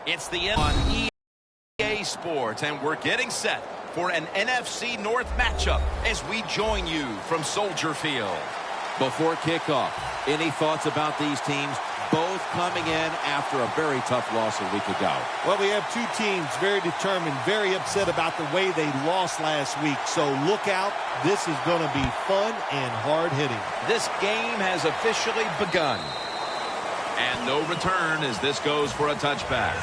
It's the end on EA Sports, and we're getting set for an NFC North matchup as we join you from Soldier Field. Before kickoff, any thoughts about these teams both coming in after a very tough loss a week ago? Well, we have two teams very determined, very upset about the way they lost last week. So look out. This is going to be fun and hard-hitting. This game has officially begun. And no return as this goes for a touchback.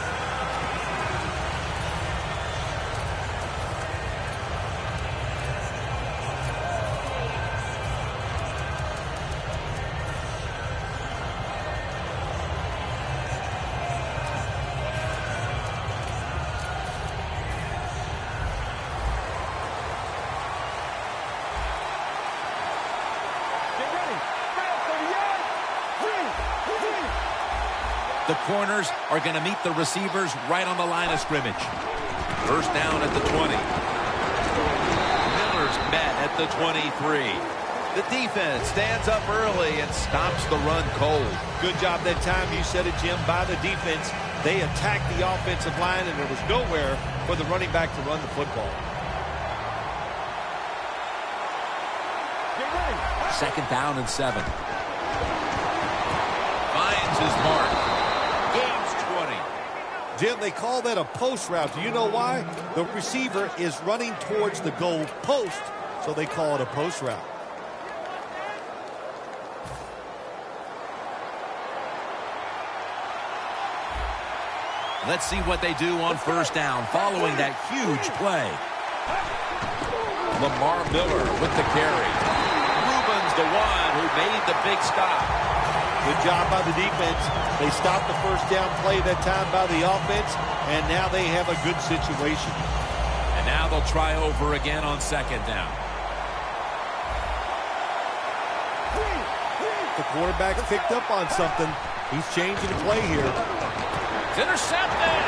The corners are going to meet the receivers right on the line of scrimmage. First down at the 20. Miller's met at the 23. The defense stands up early and stops the run cold. Good job that time. You said it, Jim, by the defense. They attacked the offensive line, and there was nowhere for the running back to run the football. Second down and 7. Finds his mark. Jim, they call that a post route. Do you know why? The receiver is running towards the goal post, so they call it a post route. Let's see what they do on first down following that huge play. Lamar Miller with the carry. Rubens the one who made the big stop. Good job by the defense. They stopped the first down play that time by the offense, and now they have a good situation. And now they'll try over again on second down. The quarterback picked up on something. He's changing the play here. It's intercepted.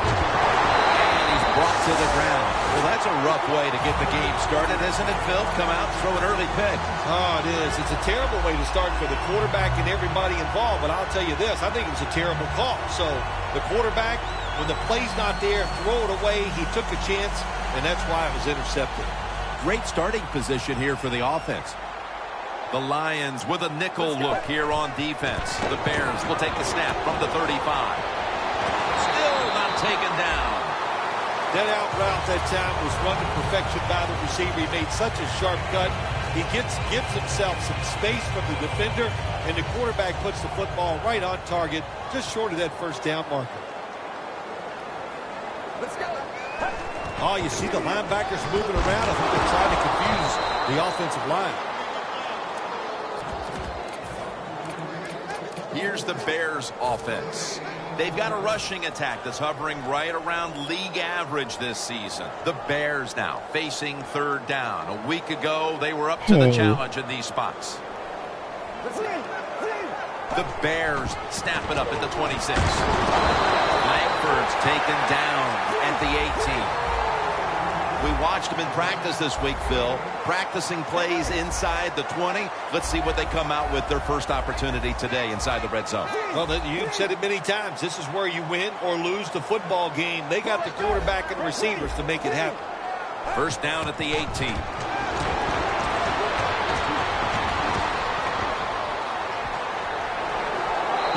And he's brought to the ground. Well, that's a rough way to get the game started, isn't it, Phil? Come out and throw an early pick. Oh, it is. It's a terrible way to start for the quarterback and everybody involved. But I'll tell you this, I think it was a terrible call. So the quarterback, when the play's not there, throw it away. He took a chance, and that's why it was intercepted. Great starting position here for the offense. The Lions with a nickel look here on defense. The Bears will take the snap from the 35. Still not taken down. That out route that time was run to perfection by the receiver. He made such a sharp cut. He gives himself some space from the defender, and the quarterback puts the football right on target, just short of that first down marker. Let's go. Oh, you see the linebackers moving around. I think they're trying to confuse the offensive line. Here's the Bears offense. They've got a rushing attack that's hovering right around league average this season. The Bears now facing third down. A week ago, they were up to the challenge in these spots. The Bears snap it up at the 26. Langford's taken down at the 18. We watched them in practice this week, Phil, practicing plays inside the 20. Let's see what they come out with their first opportunity today inside the red zone. Well, you've said it many times. This is where you win or lose the football game. They got the quarterback and receivers to make it happen. First down at the 18.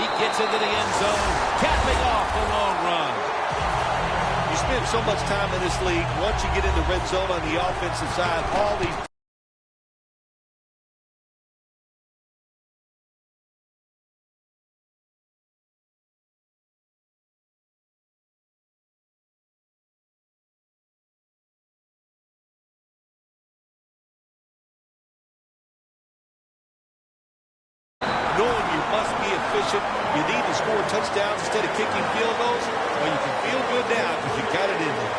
He gets into the end zone, capping off the long run. You spend so much time in this league. Once you get in the red zone on the offensive side, all these knowing you must be efficient, you need to score touchdowns instead of kicking field goals. Well, you can feel good now because you got it in there.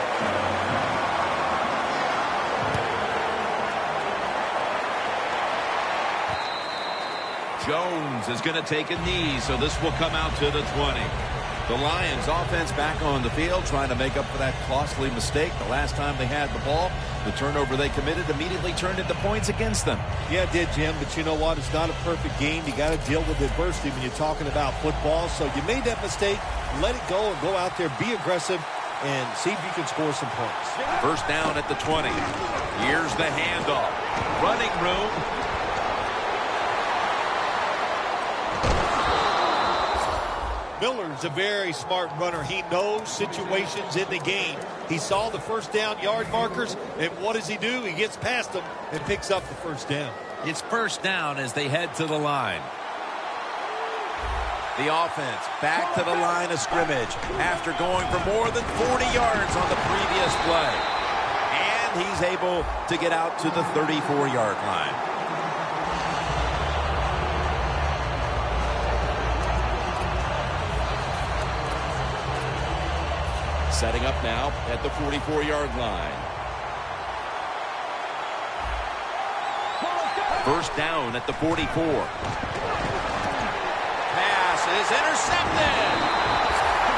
Jones is going to take a knee, so this will come out to the 20. The Lions offense back on the field trying to make up for that costly mistake. The last time they had the ball, the turnover they committed immediately turned into points against them. Yeah, it did, Jim, but you know what? It's not a perfect game. You got to deal with adversity when you're talking about football. So you made that mistake, let it go, and go out there, be aggressive, and see if you can score some points. First down at the 20. Here's the handoff. Running room. Miller's a very smart runner. He knows situations in the game. He saw the first down yard markers, and what does he do? He gets past them and picks up the first down. It's first down as they head to the line. The offense back to the line of scrimmage after going for more than 40 yards on the previous play. And he's able to get out to the 34-yard line. Setting up now at the 44-yard line. First down at the 44. Is intercepted.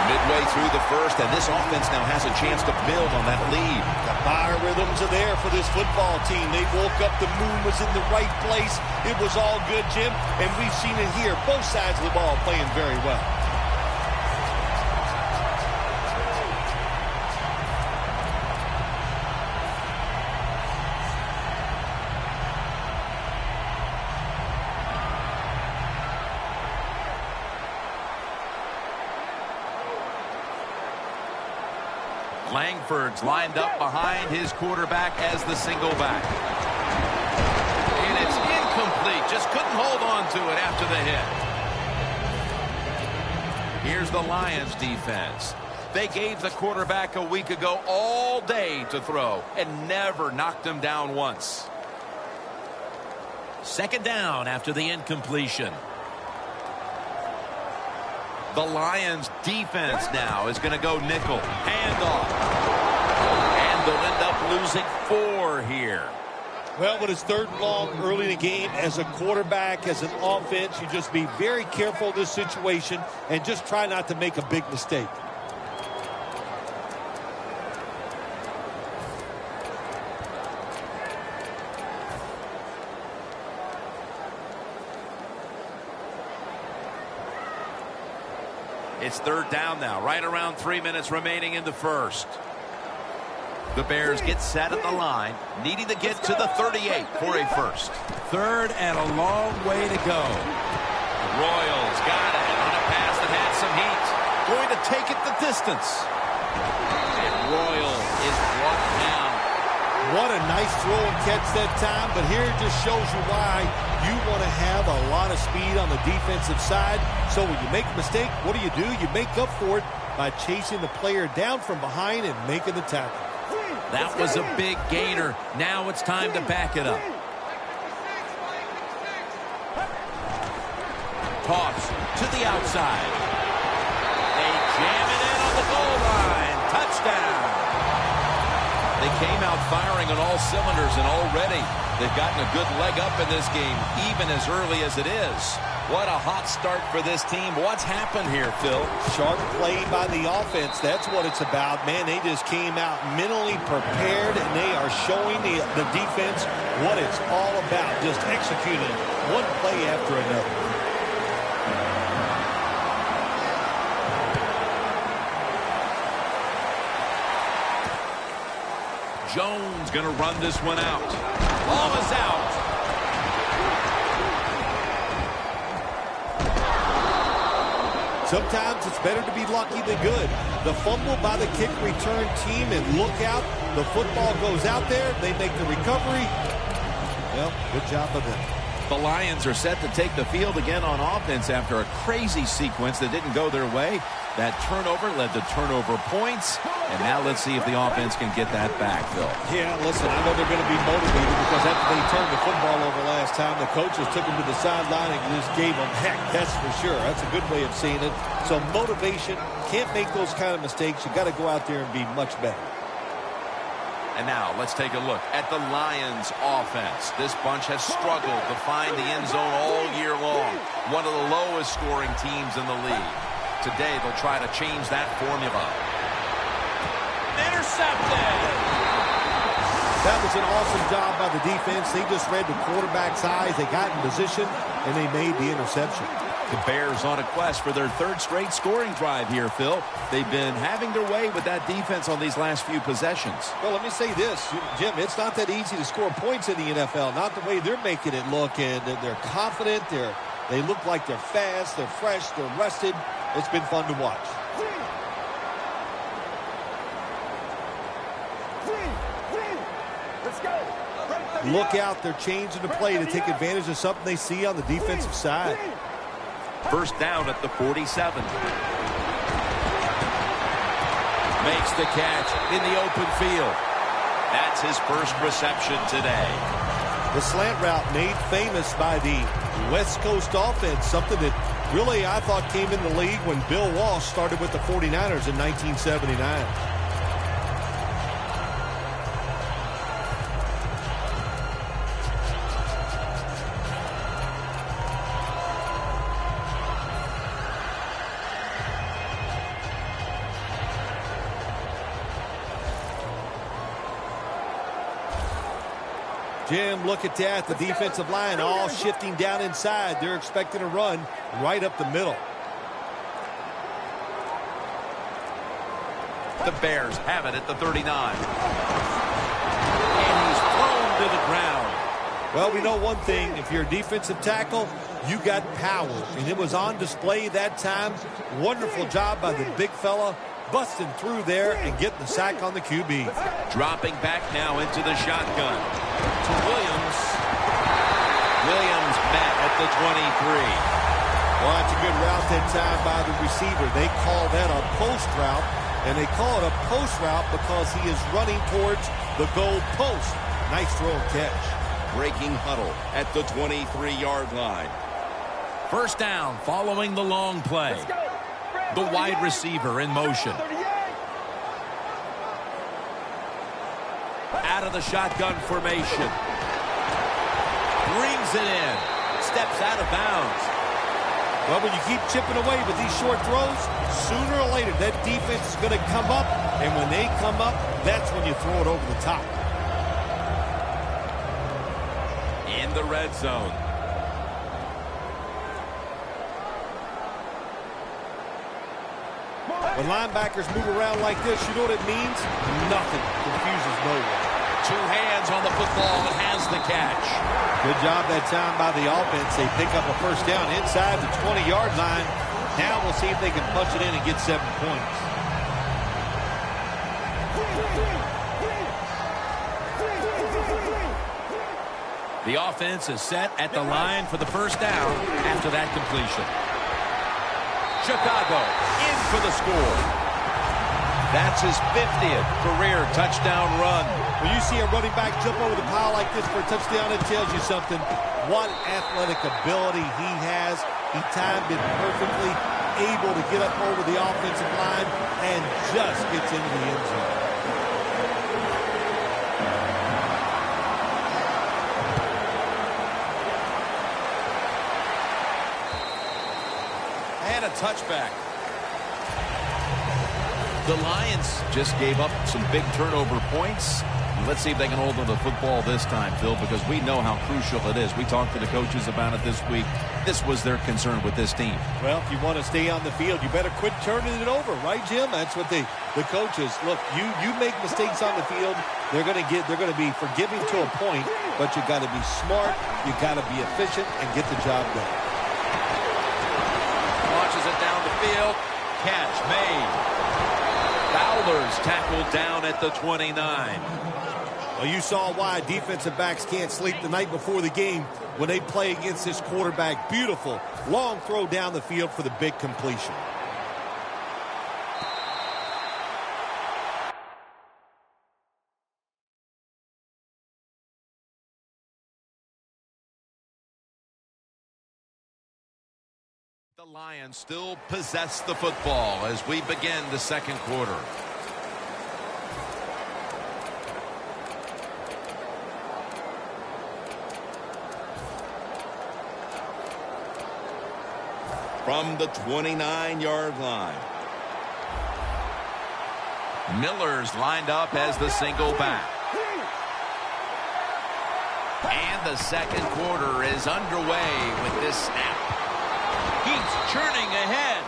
Midway through the first, and this offense now has a chance to build on that lead. The biorhythms are there for this football team. They woke up, the moon was in the right place. It was all good, Jim, and we've seen it here. Both sides of the ball playing very well. Langford's lined up behind his quarterback as the single back. And it's incomplete. Just couldn't hold on to it after the hit. Here's the Lions defense. They gave the quarterback a week ago all day to throw and never knocked him down once. Second down after the incompletion. The Lions defense now is going to go nickel. Handoff. And they'll end up losing 4 here. Well, when it's third and long early in the game, as a quarterback, as an offense, you just be very careful in this situation and just try not to make a big mistake. It's third down now, right around 3 minutes remaining in the first. The Bears get set at the line, needing to get to the 38 for a first. Third and a long way to go. Royals got it on a pass that had some heat. Going to take it the distance. And Royal is brought down. What a nice throw and catch that time, but here it just shows you why you want to have a lot of speed on the defensive side. So when you make a mistake, what do? You make up for it by chasing the player down from behind and making the tackle. That was a big gainer. Now it's time to back it up. Toss to the outside. They jam it in on the goal line. Touchdown. They came out firing on all cylinders, and already they've gotten a good leg up in this game, even as early as it is. What a hot start for this team. What's happened here, Phil? Sharp play by the offense. That's what it's about. Man, they just came out mentally prepared, and they are showing the defense what it's all about, just executing one play after another. Jones going to run this one out. Ball is out. Sometimes it's better to be lucky than good. The fumble by the kick return team, and look out. The football goes out there. They make the recovery. Well, good job of them. The Lions are set to take the field again on offense after a crazy sequence that didn't go their way. That turnover led to turnover points. And now let's see if the offense can get that back, Phil. Yeah, listen, I know they're going to be motivated because after they turned the football over last time, the coaches took them to the sideline and just gave them heck. That's for sure. That's a good way of seeing it. So motivation, can't make those kind of mistakes. You got to go out there and be much better. And now let's take a look at the Lions offense. This bunch has struggled to find the end zone all year long. One of the lowest scoring teams in the league. today they'll try to change that formula. Intercepted. That was an awesome job by the defense. They just read the quarterback's eyes. They got in position, and they made the interception. The Bears on a quest for their third straight scoring drive here, Phil. They've been having their way with that defense on these last few possessions. Well, let me say this, Jim. It's not that easy to score points in the NFL. Not the way they're making it look. And they're confident. They look like they're fast. They're fresh. They're rested. It's been fun to watch. Look out. They're changing the play to take advantage of something they see on the defensive side. First down at the 47. Makes the catch in the open field. That's his first reception today. The slant route made famous by the West Coast offense, something that really I thought came in the league when Bill Walsh started with the 49ers in 1979. Jim, look at that. The defensive line all shifting down inside. They're expecting a run right up the middle. The Bears have it at the 39. And he's thrown to the ground. Well, we know one thing. If you're a defensive tackle, you got power. And it was on display that time. Wonderful job by the big fella, busting through there and getting the sack on the QB. Dropping back now into the shotgun. To Williams. Williams met at the 23. Well, that's a good route that time by the receiver. They call that a post route, and they call it a post route because he is running towards the goal post. Nice throw and catch. Breaking huddle at the 23-yard line. First down following the long play. The wide receiver in motion. Out of the shotgun formation. Brings it in. Steps out of bounds. Well, when you keep chipping away with these short throws, sooner or later that defense is going to come up, and when they come up, that's when you throw it over the top. In the red zone. When linebackers move around like this, you know what it means? Nothing. Confuses no one. Two hands on the football and has the catch. Good job that time by the offense. They pick up a first down inside the 20-yard line. Now we'll see if they can punch it in and get 7 points. The offense is set at the line for the first down after that completion. Chicago in for the score. That's his 50th career touchdown run. When you see a running back jump over the pile like this for a touchdown, it tells you something. What athletic ability he has. He timed it perfectly, able to get up over the offensive line and just gets into the end zone. And a touchback. The Lions just gave up some big turnover points. Let's see if they can hold on to the football this time, Phil, because we know how crucial it is. We talked to the coaches about it this week. This was their concern with this team. Well, if you want to stay on the field, you better quit turning it over, right, Jim? That's what the coaches look. You make mistakes on the field, they're going to be forgiving to a point, but you got to be smart, you got to be efficient, and get the job done. Launches it down the field. Catch made. Fowler's tackled down at the 29. Well, you saw why defensive backs can't sleep the night before the game when they play against this quarterback. Beautiful long throw down the field for the big completion. The Lions still possess the football as we begin the second quarter. from the 29-yard line. Miller's lined up as the single back. And the second quarter is underway with this snap. He's churning ahead.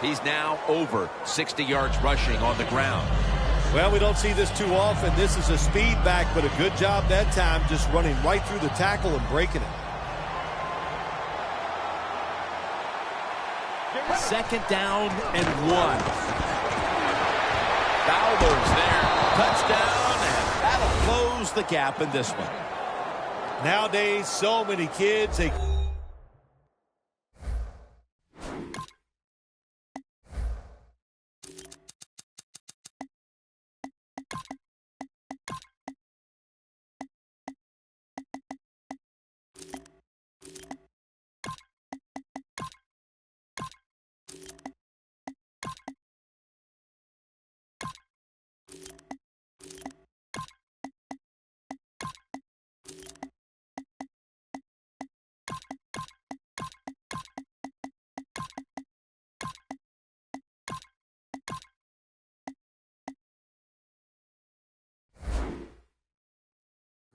He's now over 60 yards rushing on the ground. Well, we don't see this too often. This is a speed back, but a good job that time just running right through the tackle and breaking it. Second down and 1. Fowler's there. Touchdown, and that'll close the gap in this one. Nowadays, so many kids, they...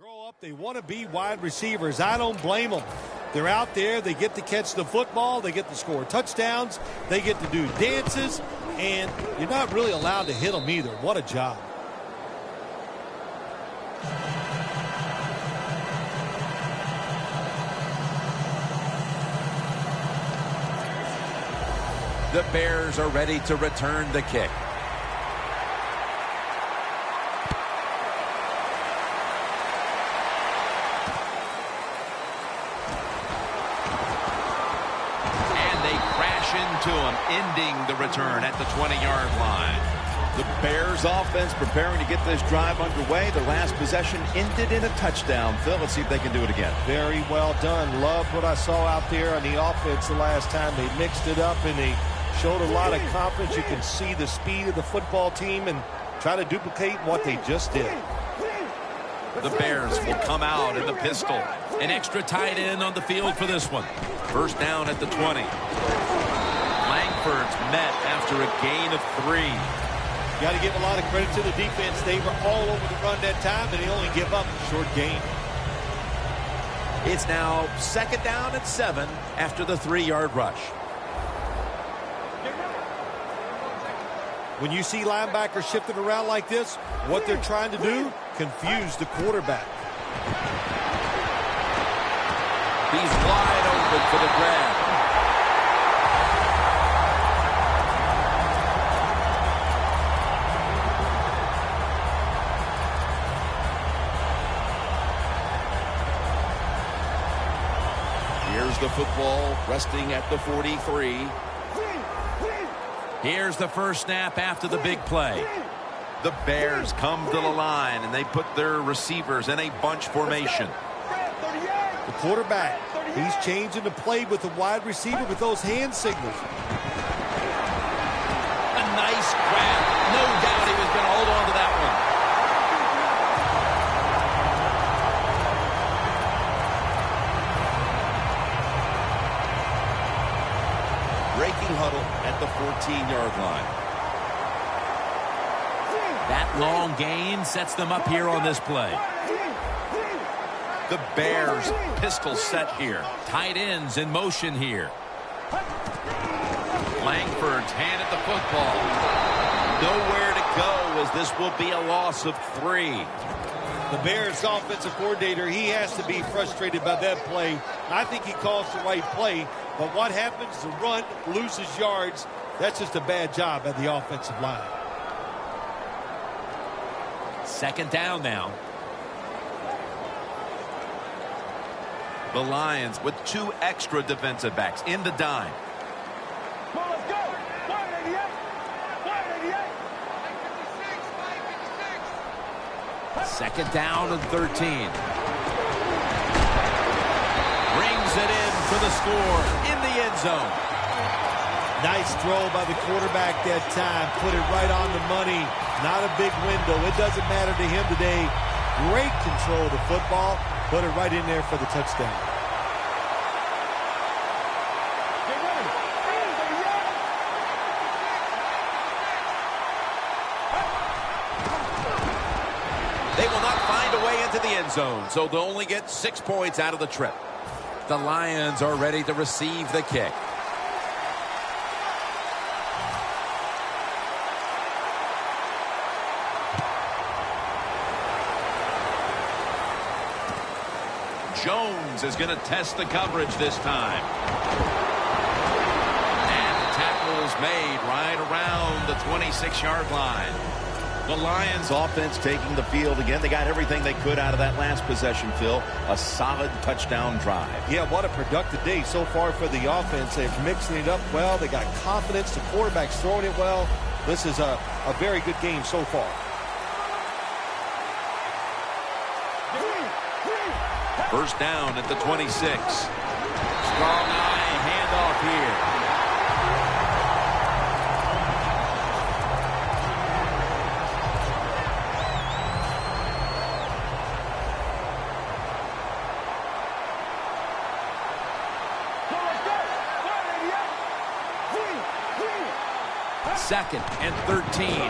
grow up, they want to be wide receivers. I don't blame them. They're out there, they get to catch the football, they get to score touchdowns, they get to do dances, and you're not really allowed to hit them either. What a job. The Bears are ready to return the kick. Into him, ending the return at the 20-yard line. The Bears offense preparing to get this drive underway. The last possession ended in a touchdown. Phil, let's see if they can do it again. Very well done. Loved what I saw out there on the offense the last time. They mixed it up and they showed a lot of confidence. You can see the speed of the football team and try to duplicate what they just did. The Bears will come out in the pistol. An extra tight end on the field for this one. First down at the 20. Langford's met after a gain of 3. Got to give a lot of credit to the defense. They were all over the run that time, and they only give up a short gain. It's now second down and 7 after the 3-yard rush. When you see linebackers shifting around like this, what they're trying to do, confuse the quarterback. He's wide open for the grab. Here's the football resting at the 43. Here's the first snap after the big play. The Bears come to the line, and they put their receivers in a bunch formation. The quarterback, he's changing the play with the wide receiver with those hand signals. A nice grab. No doubt he was going to hold on to that one. Breaking huddle at the 14-yard line. That long gain sets them up here on this play. The Bears pistol set here. Tight ends in motion here. Langford's hand at the football. Nowhere to go as this will be a loss of 3. The Bears offensive coordinator, he has to be frustrated by that play. I think he calls the right play, but what happens? The run loses yards. That's just a bad job at the offensive line. Second down now. The Lions with 2 extra defensive backs in the dime. Come on, let's go. 188. Second down and 13. Brings it in for the score in the end zone. Nice throw by the quarterback that time. Put it right on the money. Not a big window. It doesn't matter to him today. Great control of the football. Put it right in there for the touchdown. They will not find a way into the end zone, so they'll only get 6 points out of the trip. The Lions are ready to receive the kick. Jones is going to test the coverage this time. And the tackle's made right around the 26-yard line. The Lions offense taking the field again. They got everything they could out of that last possession, Phil. A solid touchdown drive. Yeah, what a productive day so far for the offense. They're mixing it up well. They got confidence. The quarterback's throwing it well. This is a very good game so far. First down at the 26. Strong eye handoff here. Second and 13. He's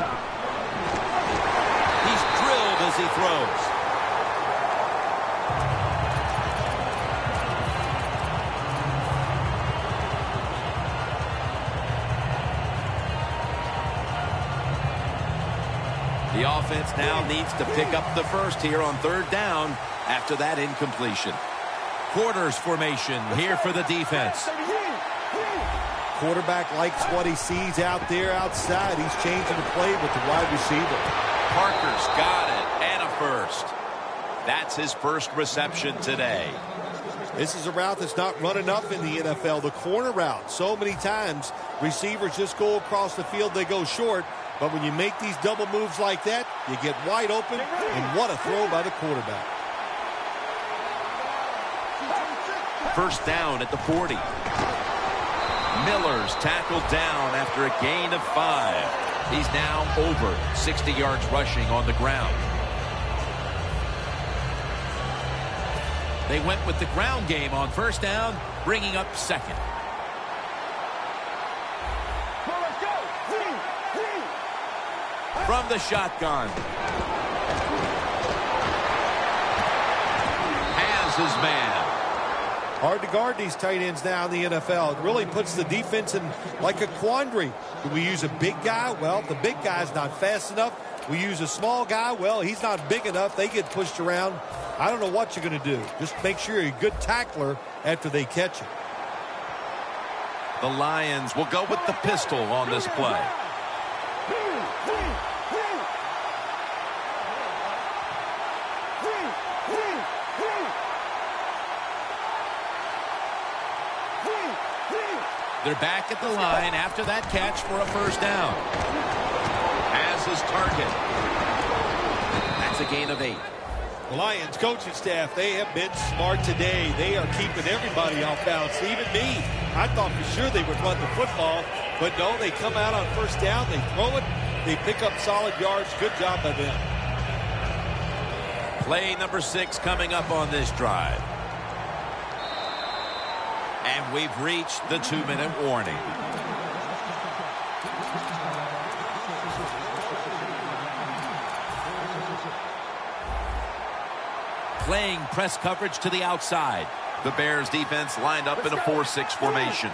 drilled as he throws. The offense now needs to pick up the first here on third down after that incompletion. Quarters formation here for the defense. Quarterback likes what he sees out there outside. He's changing the play with the wide receiver. Parker's got it, and a first. That's his first reception today. This is a route that's not run enough in the NFL, the corner route. So many times, receivers just go across the field, they go short. But when you make these double moves like that, you get wide open, and what a throw by the quarterback. First down at the 40. Miller's tackled down after a gain of 5. He's now over 60 yards rushing on the ground. They went with the ground game on first down, bringing up second. From the shotgun. Has his man. Hard to guard these tight ends now in the NFL. It really puts the defense in like a quandary. Do we use a big guy? Well, the big guy's not fast enough. We use a small guy. Well, he's not big enough. They get pushed around. I don't know what you're going to do. Just make sure you're a good tackler after they catch it. The Lions will go with the pistol on this play. They're back at the line after that catch for a first down. Has his target. That's a gain of 8. The Lions coaching staff, they have been smart today. They are keeping everybody off balance, even me. I thought for sure they would run the football, but no, they come out on first down, they throw it, they pick up solid yards. Good job by them. Play number 6 coming up on this drive. And we've reached the 2-minute warning. Playing press coverage to the outside. The Bears defense lined up in a 4-6 formation.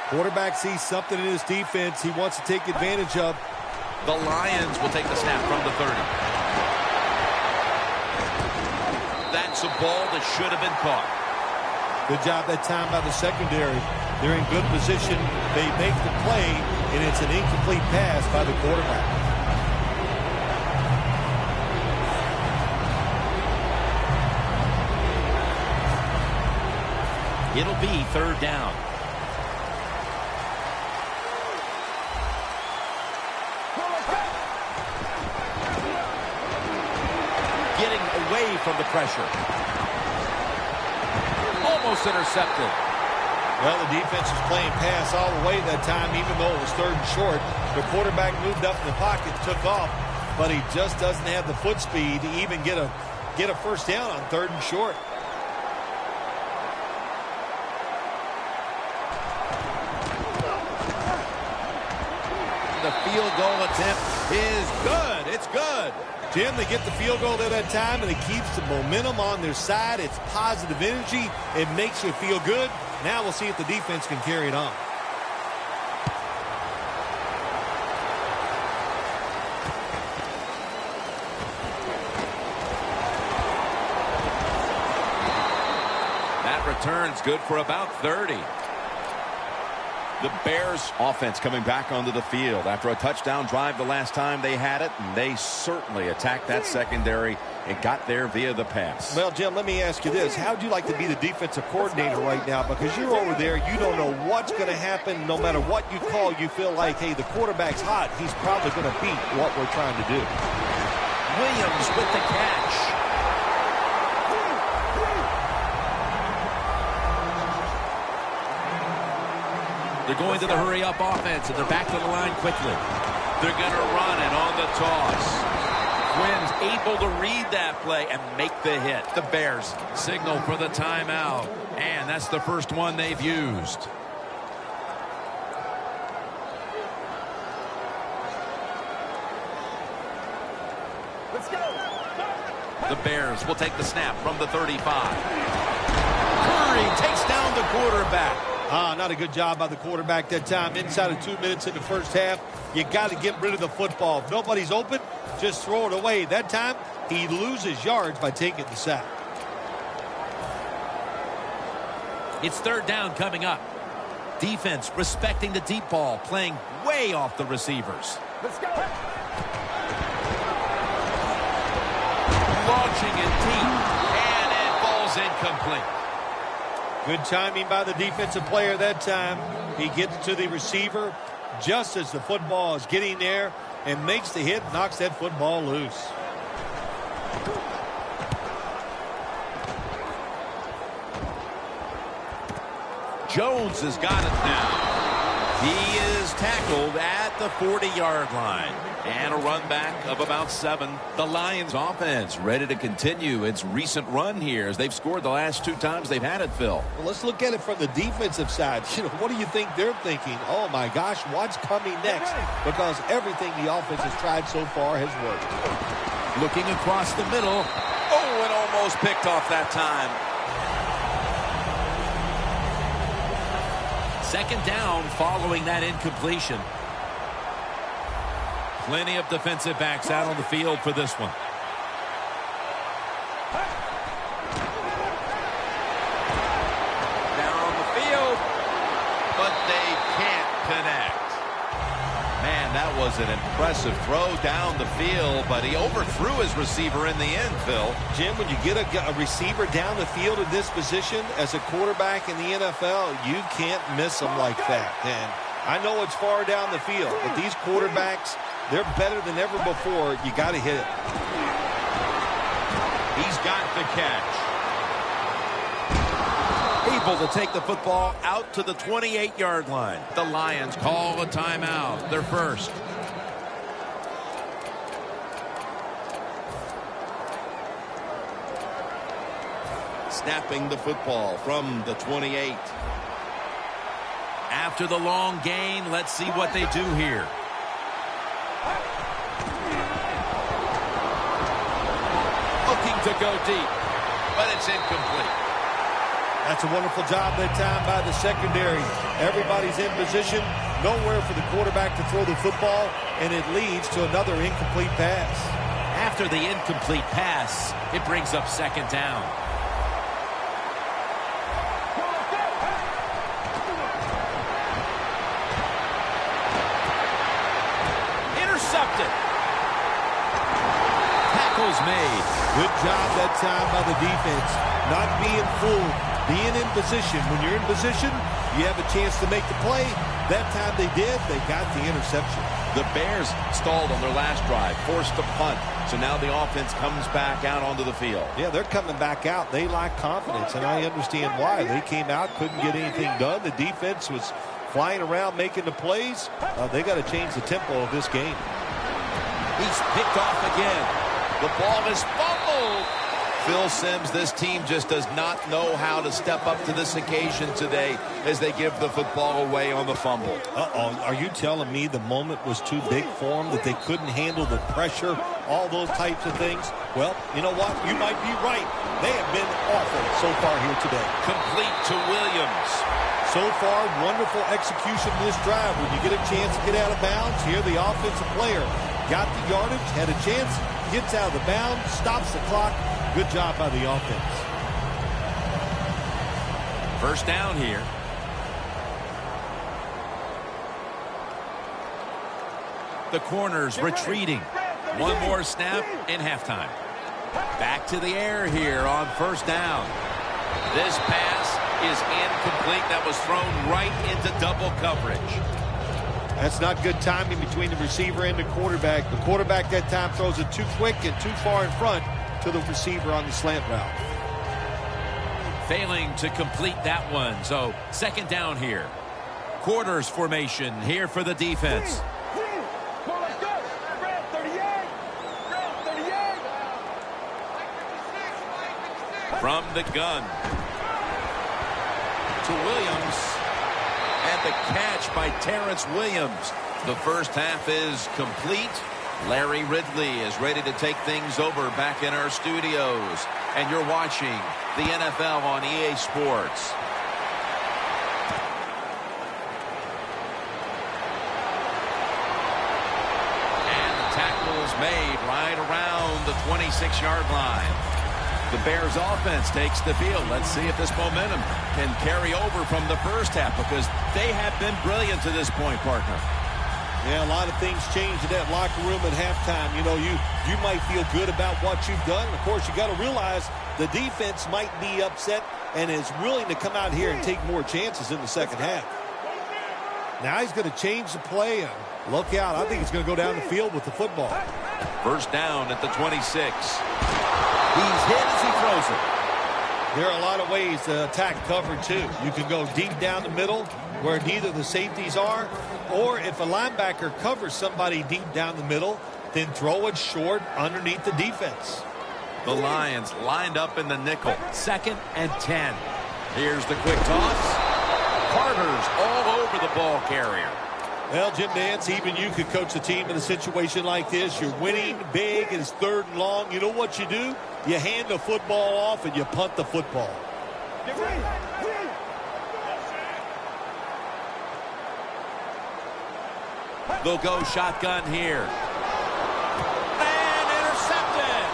Quarterback sees something in his defense he wants to take advantage of. The Lions will take the snap from the 30. That's a ball that should have been caught. Good job that time by the secondary. They're in good position. They make the play, and it's an incomplete pass by the quarterback. It'll be third down. Getting away from the pressure. Almost intercepted. Well, the defense was playing pass all the way that time, even though it was third and short. The quarterback moved up in the pocket, took off, but he just doesn't have the foot speed to even get a first down on third and short. The field goal attempt is good. It's good. Jim, they get the field goal at that time, and it keeps the momentum on their side. It's positive energy. It makes you feel good. Now we'll see if the defense can carry it on. That return's good for about 30. The Bears offense coming back onto the field after a touchdown drive the last time they had it, and they certainly attacked that secondary and got there via the pass. Well, Jim, let me ask you this. How would you like to be the defensive coordinator right now? Because you're over there, you don't know what's going to happen. No matter what you call, you feel like, hey, the quarterback's hot. He's probably going to beat what we're trying to do. Williams with the catch. They're going to the hurry-up offense, and they're back to the line quickly. They're going to run it on the toss. Quinn's able to read that play and make the hit. The Bears signal for the timeout, and that's the first one they've used. Let's go. The Bears will take the snap from the 35. Curry takes down the quarterback. Not a good job by the quarterback that time. Inside of 2 minutes in the first half, you got to get rid of the football. If nobody's open, just throw it away. That time, he loses yards by taking the sack. It's third down coming up. Defense respecting the deep ball, playing way off the receivers. Let's go. Launching it deep, and it falls incomplete. Good timing by the defensive player that time. He gets to the receiver just as the football is getting there and makes the hit, knocks that football loose. Jones has got it now. He is tackled at the 40-yard line. And a run back of about 7. The Lions offense ready to continue its recent run here as they've scored the last 2 times they've had it, Phil. Well, let's look at it from the defensive side. What do you think they're thinking? Oh, my gosh, what's coming next? Because everything the offense has tried so far has worked. Looking across the middle. Oh, and almost picked off that time. Second down following that incompletion. Plenty of defensive backs out on the field for this one. Down the field, but they can't connect. Man, that was an impressive throw down the field, but he overthrew his receiver in the end, Phil. Jim, when you get a receiver down the field in this position as a quarterback in the NFL, you can't miss them like that. And I know it's far down the field, but these quarterbacks, they're better than ever before. You got to hit it. He's got the catch. Able to take the football out to the 28-yard line. The Lions call a timeout. Their first. Snapping the football from the 28. After the long gain, let's see what they do here. Looking to go deep, but it's incomplete. That's a wonderful job that time by the secondary. Everybody's in position, nowhere for the quarterback to throw the football, and it leads to another incomplete pass. After the incomplete pass, it brings up second down. Intercepted. Tackles made. Good job that time by the defense. Not being fooled, being in position. When you're in position, you have a chance to make the play. That time they did, they got the interception. The Bears stalled on their last drive, forced to punt. So now the offense comes back out onto the field. Yeah, they're coming back out. They lack confidence, and I understand why. They came out, couldn't get anything done. The defense was flying around making the plays. They got to change the tempo of this game. He's picked off again. The ball is fumbled. Phil Simms, this team just does not know how to step up to this occasion today as they give the football away on the fumble. Are you telling me the moment was too big for them, that they couldn't handle the pressure, all those types of things? Well, you know what? You might be right. They have been awful so far here today. Complete to Williams. So far, wonderful execution this drive. When you get a chance to get out of bounds, here the offensive player got the yardage, had a chance, gets out of the bounds, stops the clock. Good job by the offense. First down here. The corners retreating. One more snap in halftime. Back to the air here on first down. This pass is incomplete. That was thrown right into double coverage. That's not good timing between the receiver and the quarterback. The quarterback that time throws it too quick and too far in front to the receiver on the slant route. Failing to complete that one. So second down here. Quarters formation here for the defense. From the gun to Williams, and the catch by Terrence Williams. The first half is complete. Larry Ridley is ready to take things over back in our studios, and you're watching the NFL on EA Sports. And the tackle is made right around the 26-yard line. The Bears offense takes the field. Let's see if this momentum can carry over from the first half, because they have been brilliant to this point, partner. Yeah, a lot of things changed in that locker room at halftime. You know, you might feel good about what you've done. Of course, you got to realize the defense might be upset and is willing to come out here and take more chances in the second half. Now he's going to change the play, and look out. I think he's going to go down the field with the football. First down at the 26. He's hit as he throws it. There are a lot of ways to attack cover, too. You can go deep down the middle where neither the safeties are, or if a linebacker covers somebody deep down the middle, then throw it short underneath the defense. The Lions lined up in the nickel. 2nd and 10. Here's the quick toss. Carter's all over the ball carrier. Well, Jim Nance, even you could coach a team in a situation like this. You're winning big, and it's 3rd and long. You know what you do? You hand the football off and you punt the football. They'll go shotgun here. And intercepted.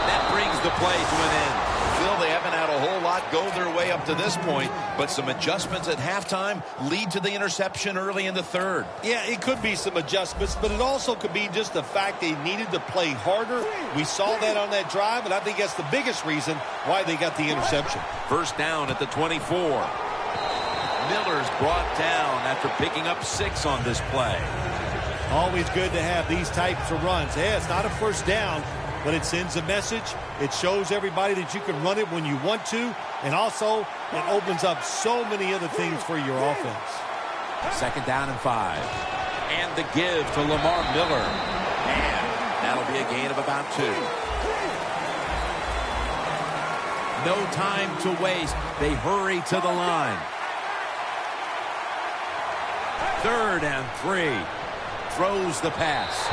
That brings the play to an end. Phil, they haven't had a whole lot go their way up to this point, but some adjustments at halftime lead to the interception early in the 3rd. Yeah, it could be some adjustments, but it also could be just the fact they needed to play harder. We saw that on that drive, and I think that's the biggest reason why they got the interception. First down at the 24. Miller's brought down after picking up 6 on this play. Always good to have these types of runs. Yeah, it's not a first down, but it sends a message. It shows everybody that you can run it when you want to, and also it opens up so many other things for your offense. 2nd down and 5. And the give to Lamar Miller. And that'll be a gain of about 2. No time to waste. They hurry to the line. 3rd and 3. Throws the pass.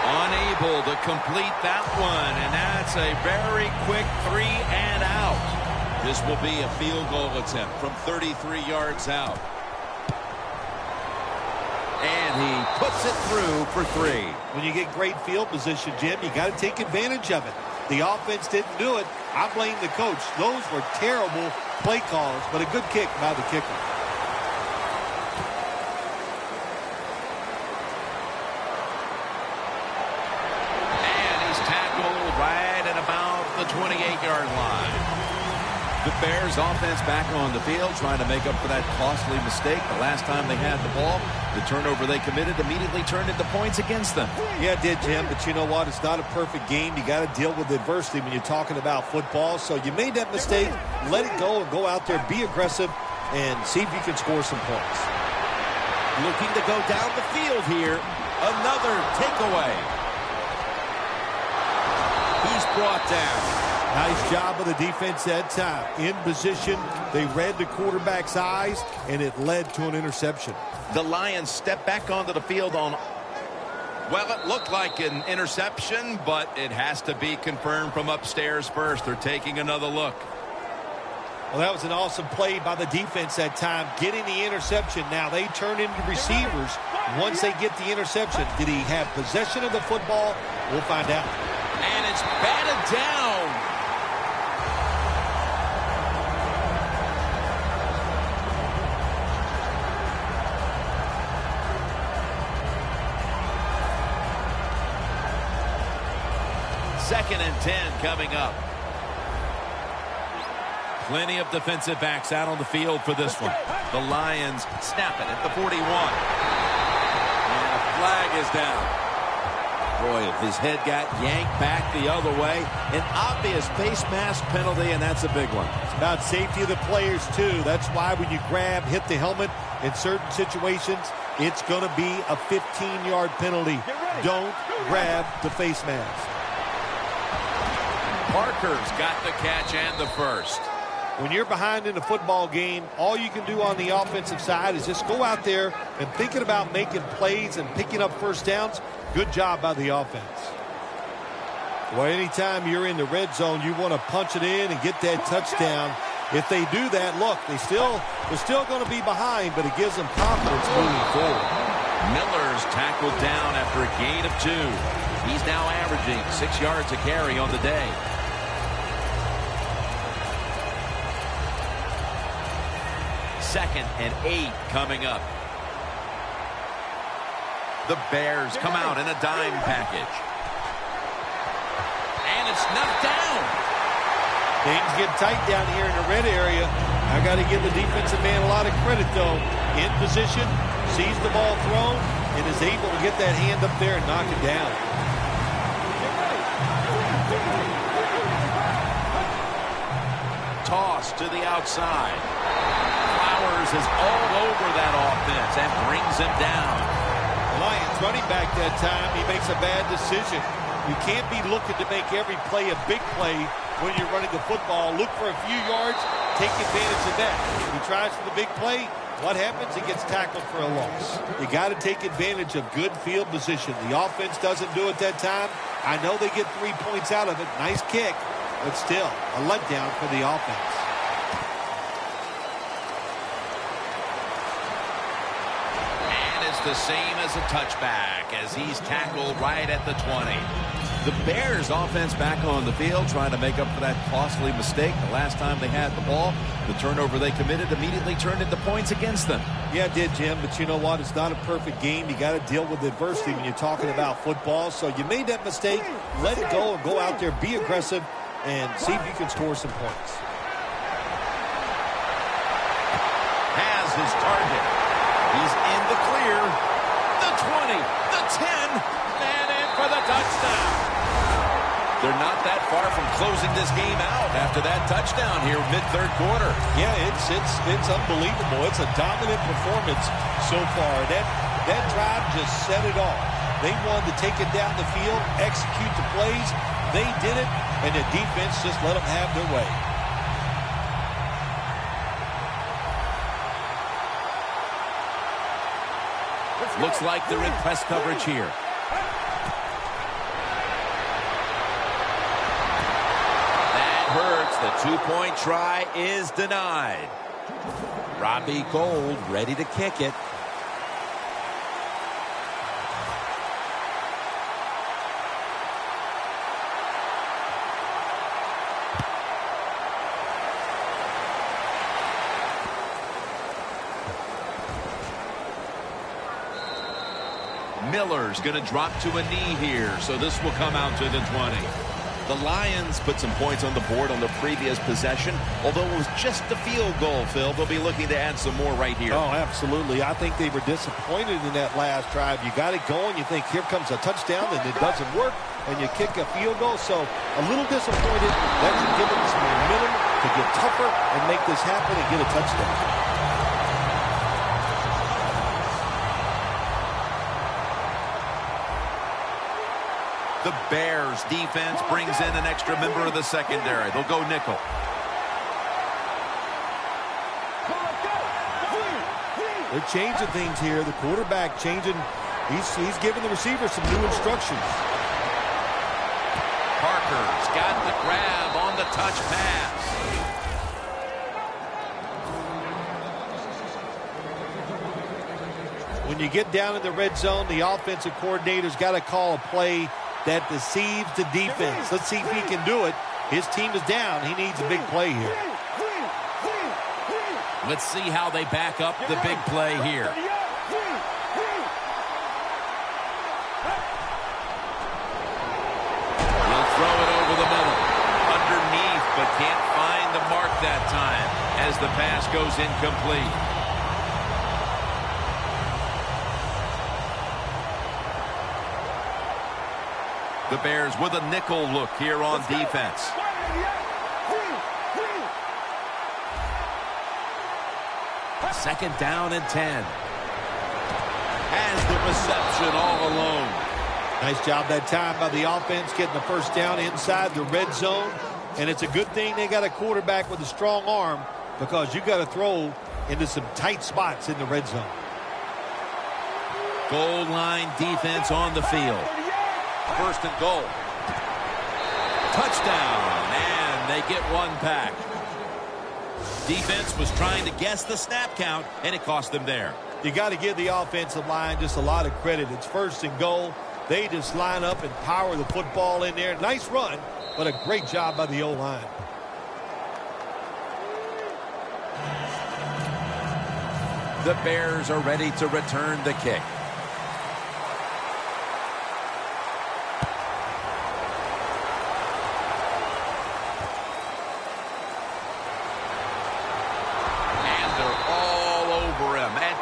Unable to complete that one, and that's a very quick 3 and out. This will be a field goal attempt from 33 yards out. And he puts it through for 3. When you get great field position, Jim, you got to take advantage of it. The offense didn't do it. I blame the coach. Those were terrible play calls, but a good kick by the kicker. The 28-yard line. The Bears offense back on the field, trying to make up for that costly mistake. The last time they had the ball, the turnover they committed immediately turned into points against them. Yeah, it did, Jim, but you know what? It's not a perfect game. You got to deal with adversity when you're talking about football. So you made that mistake, let it go, and go out there, be aggressive, and see if you can score some points. Looking to go down the field here. Another takeaway. He's brought down. Nice job of the defense that time. In position, they read the quarterback's eyes, and it led to an interception. The Lions step back onto the field on... Well, it looked like an interception, but it has to be confirmed from upstairs first. They're taking another look. Well, that was an awesome play by the defense that time, getting the interception. Now they turn into receivers once they get the interception. Did he have possession of the football? We'll find out. And it's batted down. Second and 10 coming up. Plenty of defensive backs out on the field for this one. The Lions snap it at the 41. And a flag is down. Boy, if his head got yanked back the other way, an obvious face mask penalty, and that's a big one. It's about safety of the players, too. That's why when you grab, hit the helmet in certain situations, it's going to be a 15-yard penalty. Don't grab the face mask. Parker's got the catch and the first. When you're behind in a football game, all you can do on the offensive side is just go out there and thinking about making plays and picking up first downs. Good job by the offense. Well, anytime you're in the red zone, you want to punch it in and get that touchdown. If they do that, look, they're still going to be behind, but it gives them confidence moving forward. Miller's tackled down after a gain of 2. He's now averaging 6 yards a carry on the day. Second and 8 coming up. The Bears come out in a dime package. And it's knocked down. Things get tight down here in the red area. I got to give the defensive man a lot of credit, though. In position, sees the ball thrown, and is able to get that hand up there and knock it down. Toss to the outside. Flowers is all over that offense and brings him down. Lions running back that time, he makes a bad decision. You can't be looking to make every play a big play when you're running the football. Look for a few yards, take advantage of that. He tries for the big play. What happens? He gets tackled for a loss. You got to take advantage of good field position. The offense doesn't do it that time. I know they get 3 points out of it. Nice kick, but still a letdown for the offense. The same as a touchback as he's tackled right at the 20. The Bears offense back on the field trying to make up for that costly mistake the last time they had the ball. The turnover they committed immediately turned into points against them. Yeah, it did, Jim, but you know what? It's not a perfect game. You got to deal with adversity when you're talking about football. So you made that mistake, let it go and go out there, be aggressive, and see if you can score some points. Has his target. He's in the clear. The 20, the 10, and in for the touchdown. They're not that far from closing this game out after that touchdown here mid-third quarter. Yeah, it's unbelievable. It's a dominant performance so far. That drive just set it off. They wanted to take it down the field, execute the plays. They did it, and the defense just let them have their way. Looks like they're in press coverage here. That hurts. The two-point try is denied. Robbie Gould ready to kick it. Miller's going to drop to a knee here, so this will come out to the 20. The Lions put some points on the board on the previous possession. Although it was just a field goal, Phil, they'll be looking to add some more right here. Oh, absolutely. I think they were disappointed in that last drive. You got it going. You think here comes a touchdown, and it doesn't work, and you kick a field goal. So a little disappointed. That should give them some momentum to get tougher and make this happen and get a touchdown. The Bears defense brings in an extra member of the secondary. They'll go nickel. They're changing things here. The quarterback changing. He's giving the receiver some new instructions. Parker's got the grab on the touch pass. When you get down in the red zone, the offensive coordinator's got to call a play that deceives the defense. Let's see if he can do it. His team is down. He needs a big play here. Let's see how they back up the big play here. He'll throw it over the middle. Underneath, but can't find the mark that time as the pass goes incomplete. The Bears with a nickel look here on defense. Second down and 10. Has the reception all alone. Nice job that time by the offense getting the first down inside the red zone. And it's a good thing they got a quarterback with a strong arm because you got to throw into some tight spots in the red zone. Goal line defense on the field. First and goal. Touchdown, and they get one back. Defense was trying to guess the snap count, and it cost them there. You got to give the offensive line just a lot of credit. It's first and goal. They just line up and power the football in there. Nice run, but a great job by the O-line. The Bears are ready to return the kick.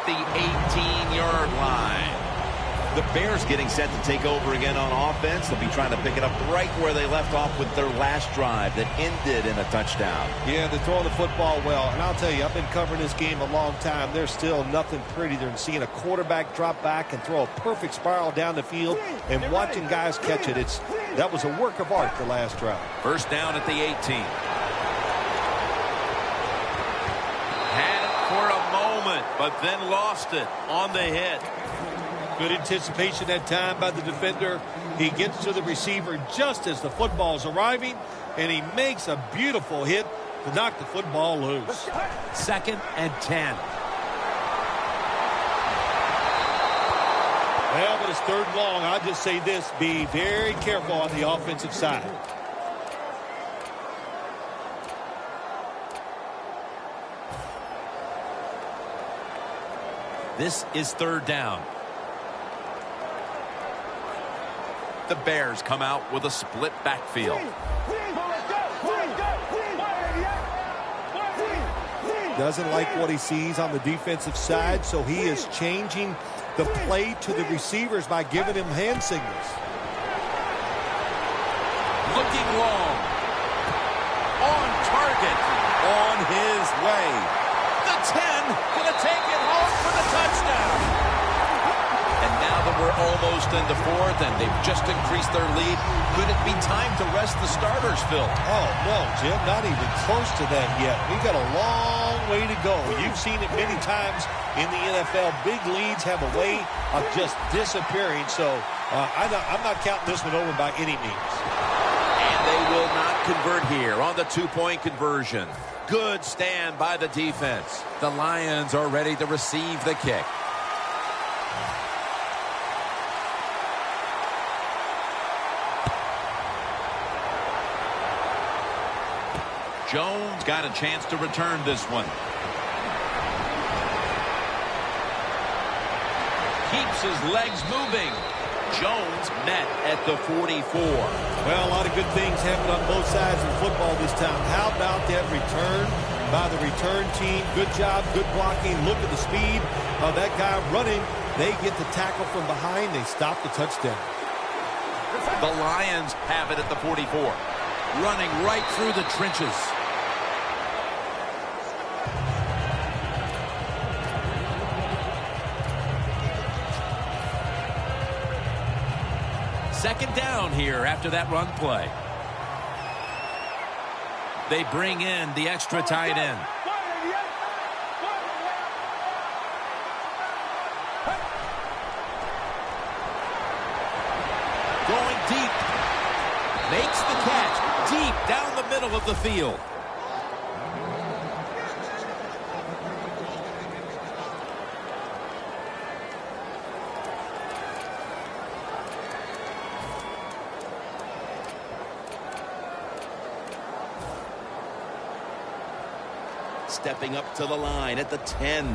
The 18-yard line. The Bears getting set to take over again on offense. They'll be trying to pick it up right where they left off with their last drive that ended in a touchdown. Yeah, they're throwing the football well. And I'll tell you, I've been covering this game a long time. There's still nothing prettier than seeing a quarterback drop back and throw a perfect spiral down the field and watching guys catch it. That was a work of art the last drive. First down at the 18. For a moment, but then lost it on the hit. Good anticipation that time by the defender. He gets to the receiver just as the football's arriving, and he makes a beautiful hit to knock the football loose. Second and 10. Well, but it's third and long. I'll just say this, be very careful on the offensive side. This is third down. The Bears come out with a split backfield. Doesn't like what he sees on the defensive side, so he is changing the play to the receivers by giving him hand signals. Looking long. On target. On his way. The 10 going to take it home for the touchdown. And now that we're almost into fourth and they've just increased their lead, could it be time to rest the starters, Phil? Oh, no, Jim, not even close to that yet. We've got a long way to go. You've seen it many times in the NFL. Big leads have a way of just disappearing, so I'm not counting this one over by any means. And they will not convert here on the two-point conversion. Good stand by the defense. The Lions are ready to receive the kick. Jones got a chance to return this one. Keeps his legs moving. Jones met at the 44. Well, a lot of good things happen on both sides of football this time. How about that return by the return team? Good job, good blocking. Look at the speed of that guy running. They get the tackle from behind. They stop the touchdown. The Lions have it at the 44. Running right through the trenches. second down here after that run play. They bring in the extra tight end. Going deep. Makes the catch deep down the middle of the field. Stepping up to the line at the 10.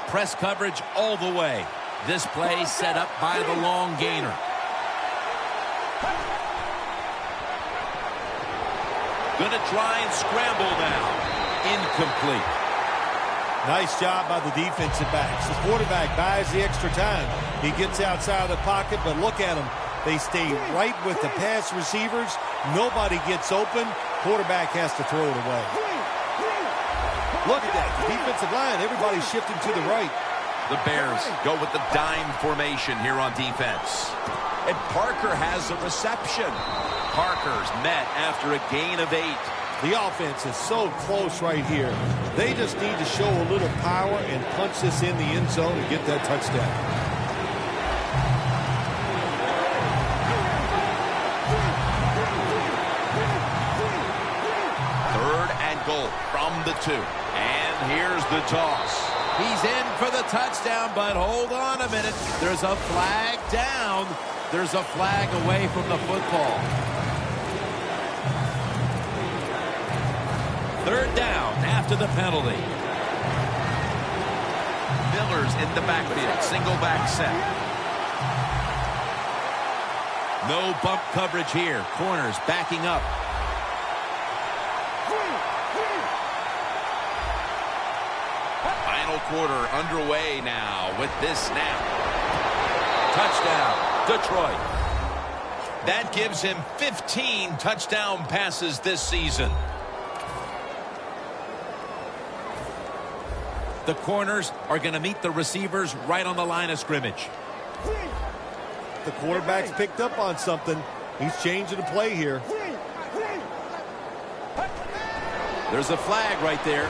Press coverage all the way. This play set up by the long gainer. Gonna try and scramble now. Incomplete. Nice job by the defensive backs. The quarterback buys the extra time. He gets outside of the pocket, but look at them. They stay right with the pass receivers. Nobody gets open. Quarterback has to throw it away. Look at that. The defensive line, everybody's shifting to the right. The Bears go with the dime formation here on defense. And Parker has a reception. Parker's met after a gain of 8. The offense is so close right here. They just need to show a little power and punch this in the end zone and get that touchdown. Third and goal from the 2. And here's the toss. He's in for the touchdown, but hold on a minute. There's a flag down. There's a flag away from the football. Third down after the penalty. Miller's in the backfield. Single back set. No bump coverage here. Corners backing up. Final quarter underway now with this snap. Touchdown, Detroit. That gives him 15 touchdown passes this season. The corners are going to meet the receivers right on the line of scrimmage. The quarterback's picked up on something. He's changing the play here. There's a flag right there.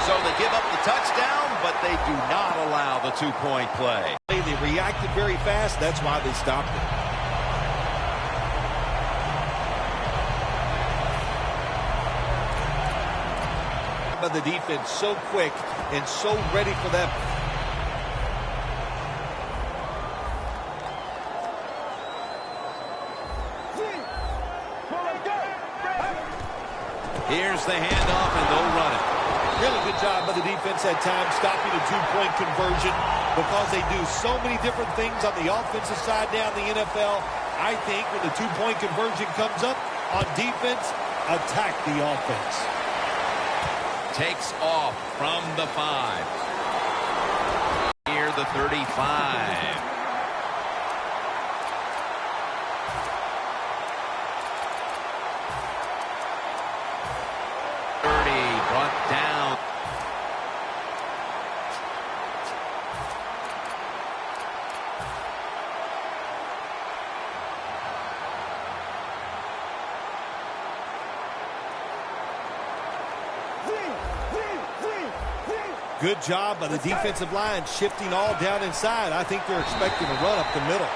So they give up the touchdown, but they do not allow the 2-point play. They reacted very fast. That's why they stopped it. But the defense so quick and so ready for that. Here's the handoff, and they'll run it. Really good job by the defense at times stopping a 2-point conversion because they do so many different things on the offensive side down in the NFL. I think when the 2-point conversion comes up on defense, attack the offense. Takes off from the 5. Near the 35. Brought down. Good job by the defensive line shifting all down inside. I think they're expecting a run up the middle.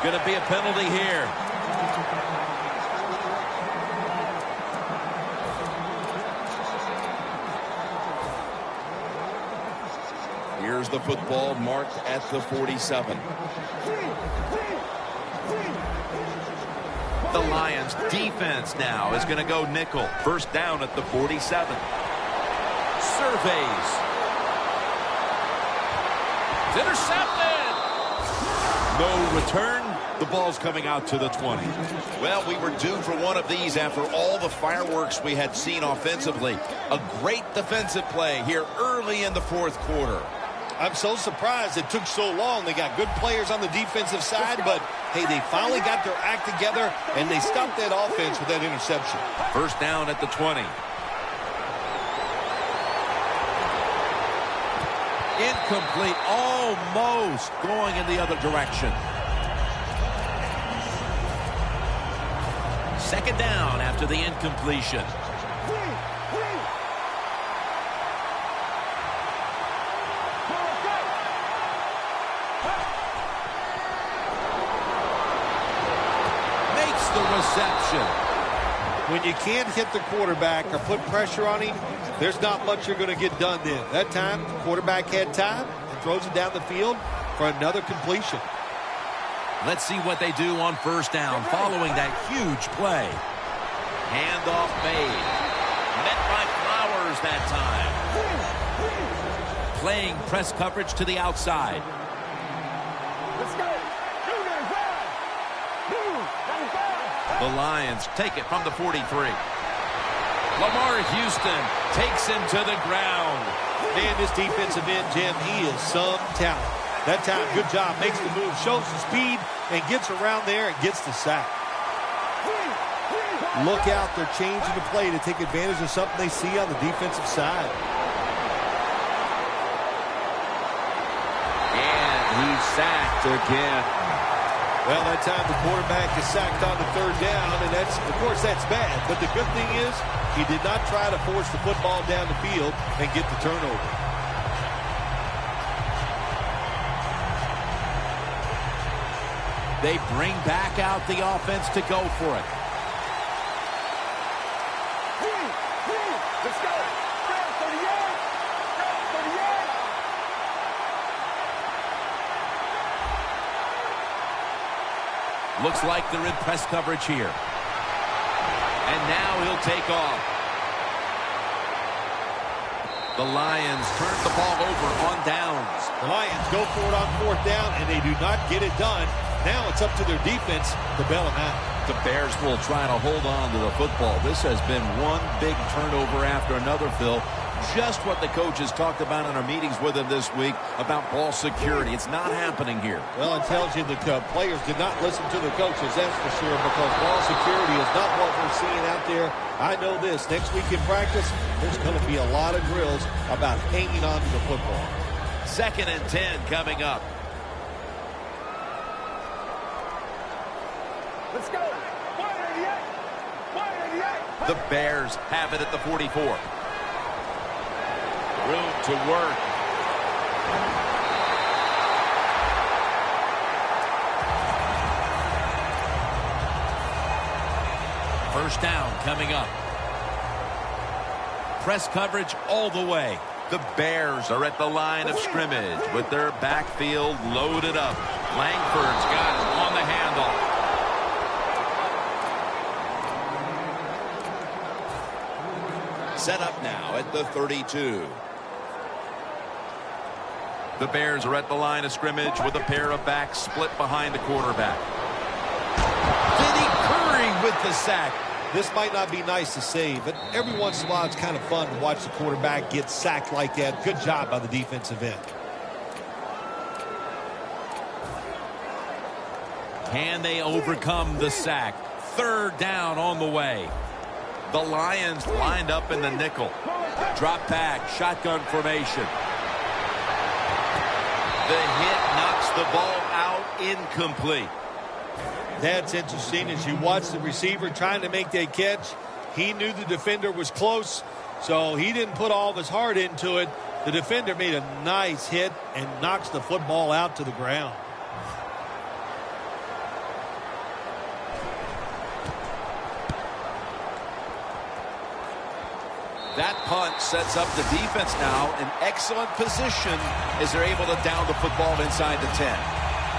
Going to be a penalty here. Here's the football marked at the 47. The Lions defense now is going to go nickel. First down at the 47. Surveys. It's intercepted. No return. The ball's coming out to the 20. Well, we were due for one of these after all the fireworks we had seen offensively. A great defensive play here early in the fourth quarter. I'm so surprised it took so long. They got good players on the defensive side, but, hey, they finally got their act together, and they stopped that offense with that interception. First down at the 20. Incomplete, almost going in the other direction. Second down after the incompletion. Makes the reception. When you can't hit the quarterback or put pressure on him, there's not much you're going to get done then. That time, the quarterback had time and throws it down the field for another completion. Let's see what they do on first down following that huge play. Handoff made. Met by Flowers that time. Playing press coverage to the outside. Let's go. The Lions take it from the 43. Lamar Houston takes him to the ground. Man, this defensive end, Jim, he is some talent. That time, good job, makes the move, shows the speed, and gets around there and gets the sack. Look out, they're changing the play to take advantage of something they see on the defensive side. And he's sacked again. Well, that time the quarterback is sacked on the third down, and that's, of course, that's bad. But the good thing is he did not try to force the football down the field and get the turnover. They bring back out the offense to go for it. Let's go. 38. 38. Looks like they're in press coverage here. And now he'll take off. The Lions turn the ball over on downs. The Lions go for it on fourth down, and they do not get it done. Now it's up to their defense to bail them out. The Bears will try to hold on to the football. This has been one big turnover after another, Phil. Just what the coaches talked about in our meetings with him this week about ball security. It's not happening here. Well, it tells you the players did not listen to the coaches, that's for sure, because ball security is not what we're seeing out there. I know this. Next week in practice, there's going to be a lot of drills about hanging on to the football. 2nd and 10 coming up. Let's go. 188. 188. The Bears have it at the 44. Room to work. First down coming up. Press coverage all the way. The Bears are at the line of scrimmage with their backfield loaded up. Langford's got it on the handoff. Set up now at the 32. The Bears are at the line of scrimmage with a pair of backs split behind the quarterback. Vinny Curry with the sack. This might not be nice to say, but every once in a while it's kind of fun to watch the quarterback get sacked like that. Good job by the defensive end. Can they overcome the sack? Third down on the way. The Lions lined up in the nickel. Drop back, shotgun formation. The hit knocks the ball out, incomplete. That's interesting. As you watch the receiver trying to make that catch, he knew the defender was close, so he didn't put all of his heart into it. The defender made a nice hit and knocks the football out to the ground. That punt sets up the defense now in excellent position as they're able to down the football inside the 10.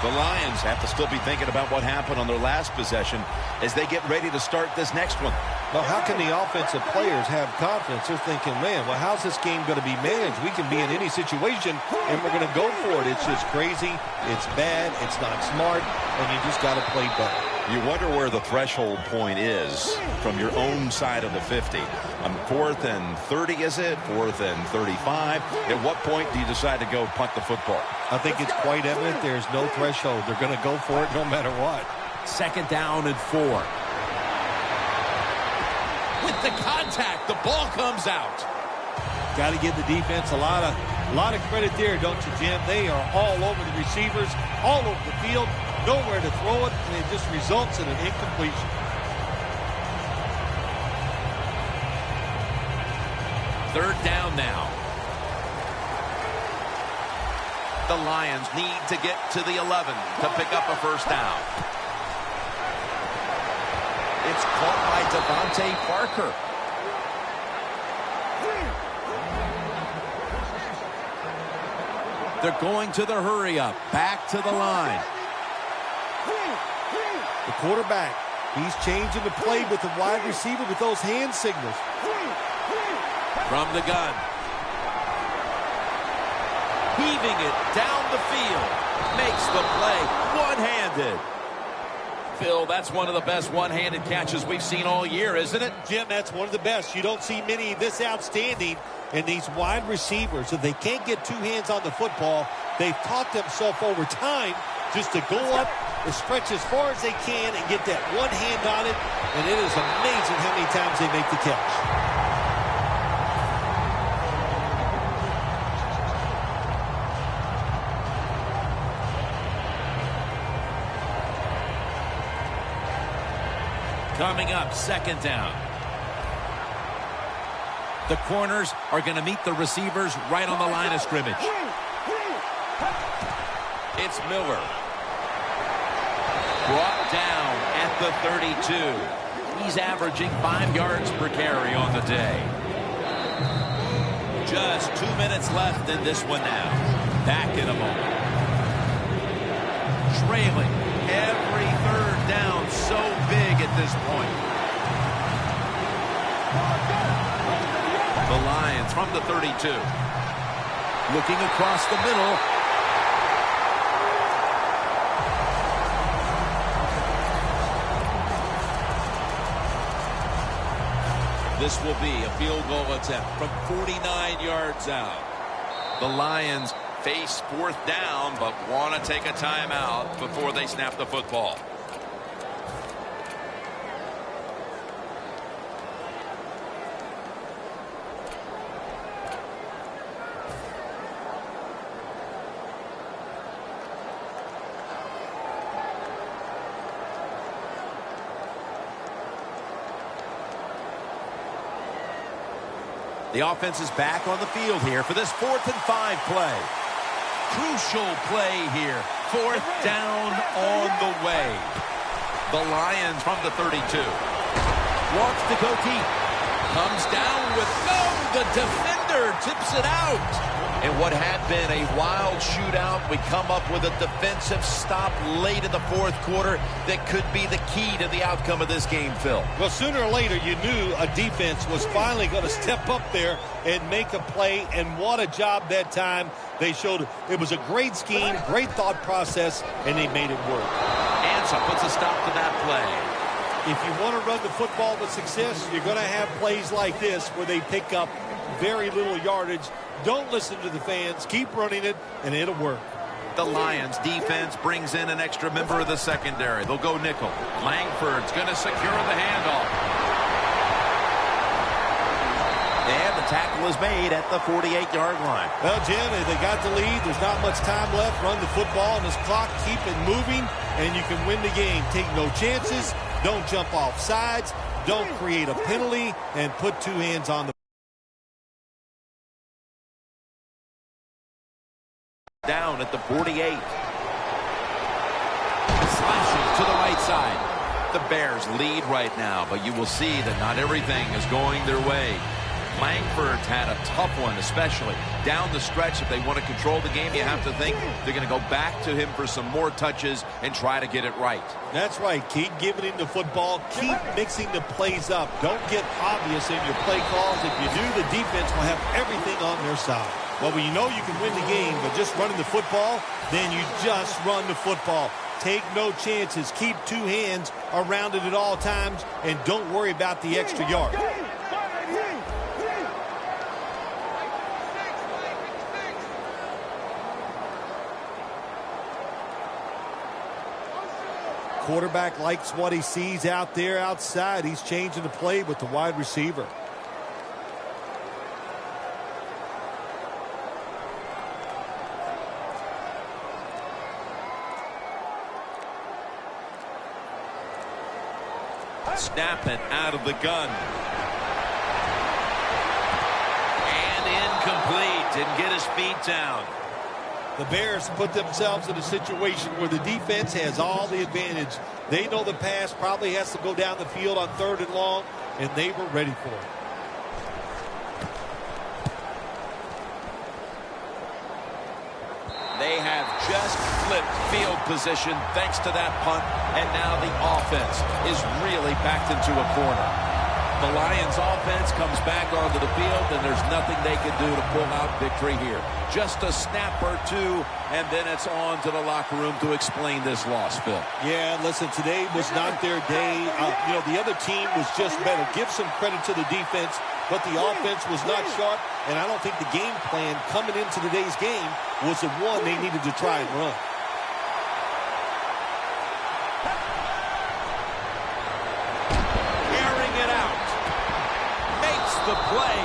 The Lions have to still be thinking about what happened on their last possession as they get ready to start this next one. Well, how can the offensive players have confidence? They're thinking, man, well, how's this game going to be managed? We can be in any situation, and we're going to go for it. It's just crazy. It's bad. It's not smart, and you just got to play better. You wonder where the threshold point is from your own side of the 50. On 4th and 30, is it? 4th and 35. At what point do you decide to go punt the football? I think it's quite evident there's no threshold. They're going to go for it no matter what. Second down and 4. With the contact, the ball comes out. Got to give the defense a lot of credit there, don't you, Jim? They are all over the receivers, all over the field, nowhere to throw it, and it just results in an incompletion. Third down now. The Lions need to get to the 11 to pick up a first down. It's caught by Devontae Parker. They're going to the hurry up. Back to the line. The quarterback, he's changing the play with the wide receiver with those hand signals. From the gun. Heaving it down the field. Makes the play one-handed. Phil, that's one of the best one-handed catches we've seen all year, isn't it? Jim, that's one of the best. You don't see many this outstanding. And these wide receivers, if they can't get two hands on the football, they've taught themselves over time just to go up and stretch as far as they can and get that one hand on it. And it is amazing how many times they make the catch. Coming up, second down. The corners are going to meet the receivers right on the line of scrimmage. It's Miller. Brought down at the 32. He's averaging 5 yards per carry on the day. Just 2 minutes left in this one now. Back in a moment. Trailing every third down so big at this point. The Lions from the 32. Looking across the middle. This will be a field goal attempt from 49 yards out. The Lions face fourth down, but want to take a timeout before they snap the football. The offense is back on the field here for this 4th and 5 play. Crucial play here. Fourth down on the way. The Lions from the 32. Wants to go deep. Comes down with no. The defender tips it out. In what had been a wild shootout, we come up with a defensive stop late in the fourth quarter that could be the key to the outcome of this game, Phil. Well, sooner or later, you knew a defense was finally going to step up there and make a play, and what a job that time. They showed it was a great scheme, great thought process, and they made it work. Ansah puts a stop to that play. If you want to run the football with success, you're going to have plays like this where they pick up very little yardage. Don't listen to the fans. Keep running it, and it'll work. The Lions defense brings in an extra member of the secondary. They'll go nickel. Langford's going to secure the handoff. And the tackle is made at the 48-yard line. Well, Jim, they got the lead. There's not much time left. Run the football, and this clock, keep it moving, and you can win the game. Take no chances. Don't jump off sides. Don't create a penalty, and put two hands on the down at the 48. Slashes to the right side. The Bears lead right now, but you will see that not everything is going their way. Langford's had a tough one, especially down the stretch. If they want to control the game, you have to think they're going to go back to him for some more touches and try to get it right. That's right. Keep giving him the football. Keep mixing the plays up. Don't get obvious in your play calls. If you do, the defense will have everything on their side. Well, when you know you can win the game, but just running the football, then you just run the football. Take no chances. Keep two hands around it at all times, and don't worry about the extra yard. Quarterback likes what he sees out there outside. He's changing the play with the wide receiver. Snap it out of the gun. Didn't get his feet down. The Bears put themselves in a situation where the defense has all the advantage. They know the pass probably has to go down the field on 3rd and long, and they were ready for it. They have just flipped field position thanks to that punt, and now the offense is really backed into a corner. The Lions offense comes back onto the field, and there's nothing they can do to pull out victory here. Just a snap or two, and then it's on to the locker room to explain this loss, Phil. Yeah, listen, today was not their day. The other team was just better. Give some credit to the defense, but the offense was not sharp, and I don't think the game plan coming into today's game was the one they needed to try and run. The play.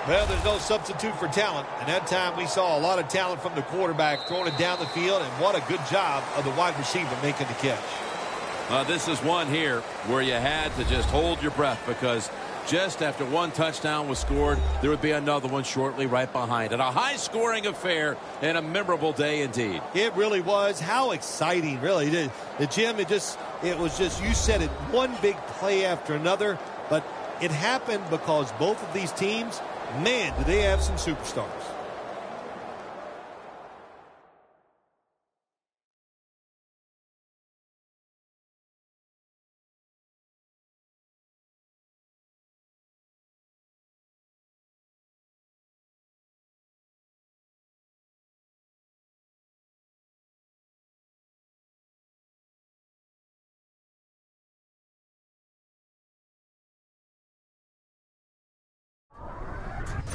Well, there's no substitute for talent, and that time we saw a lot of talent from the quarterback throwing it down the field, and what a good job of the wide receiver making the catch. This is one here where you had to just hold your breath, because just after one touchdown was scored, there would be another one shortly right behind it. A high-scoring affair and a memorable day indeed. It really was. How exciting, really. Jim, it was just, you said it, one big play after another, but it happened because both of these teams, man, do they have some superstars.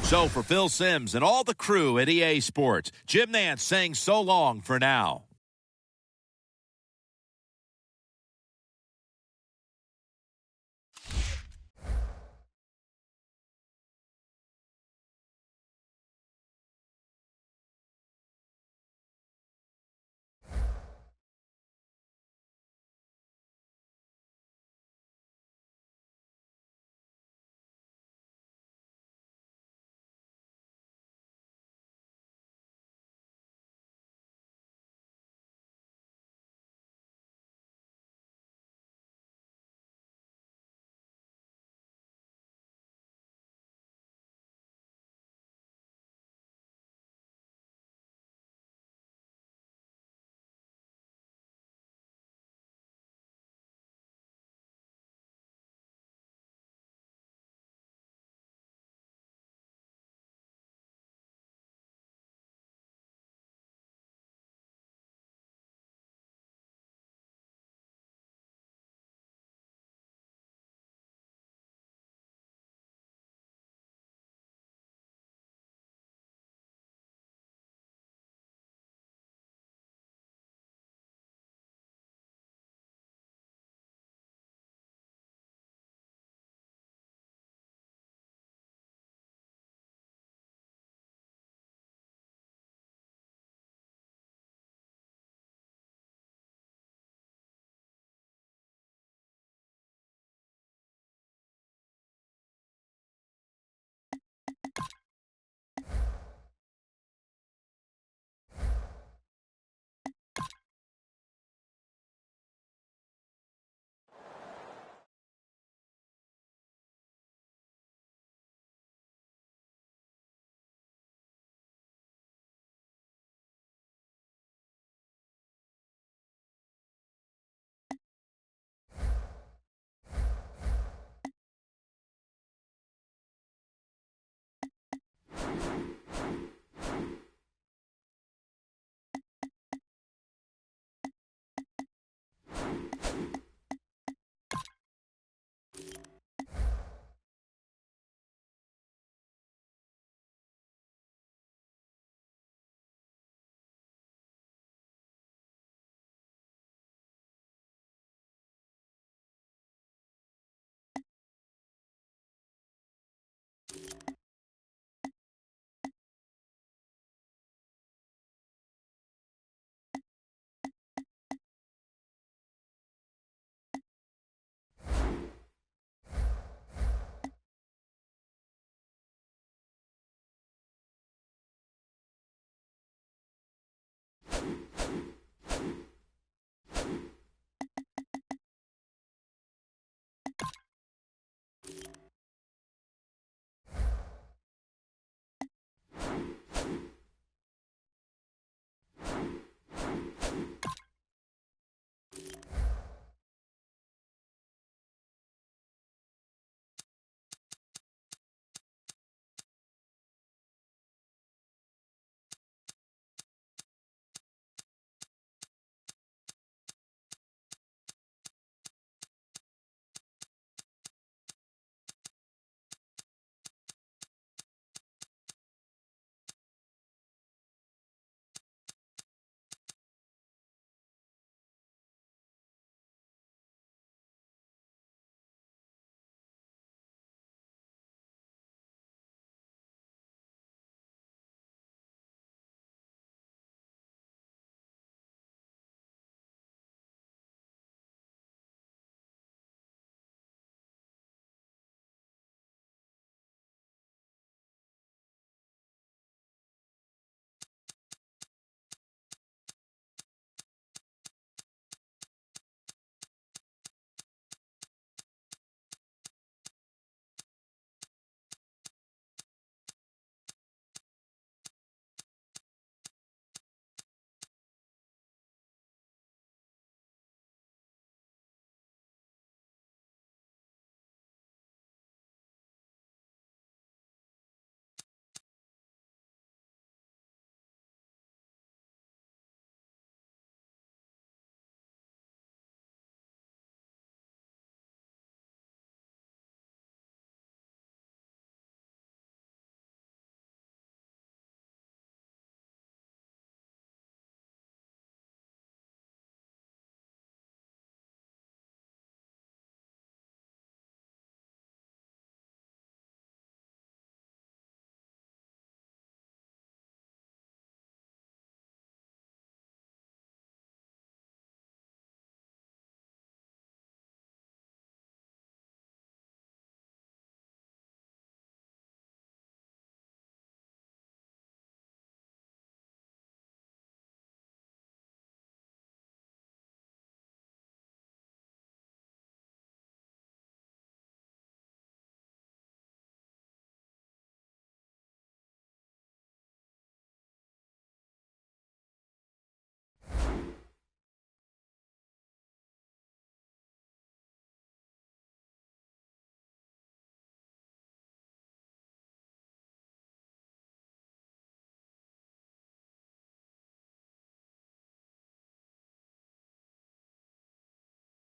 So for Phil Simms and all the crew at EA Sports, Jim Nantz saying so long for now.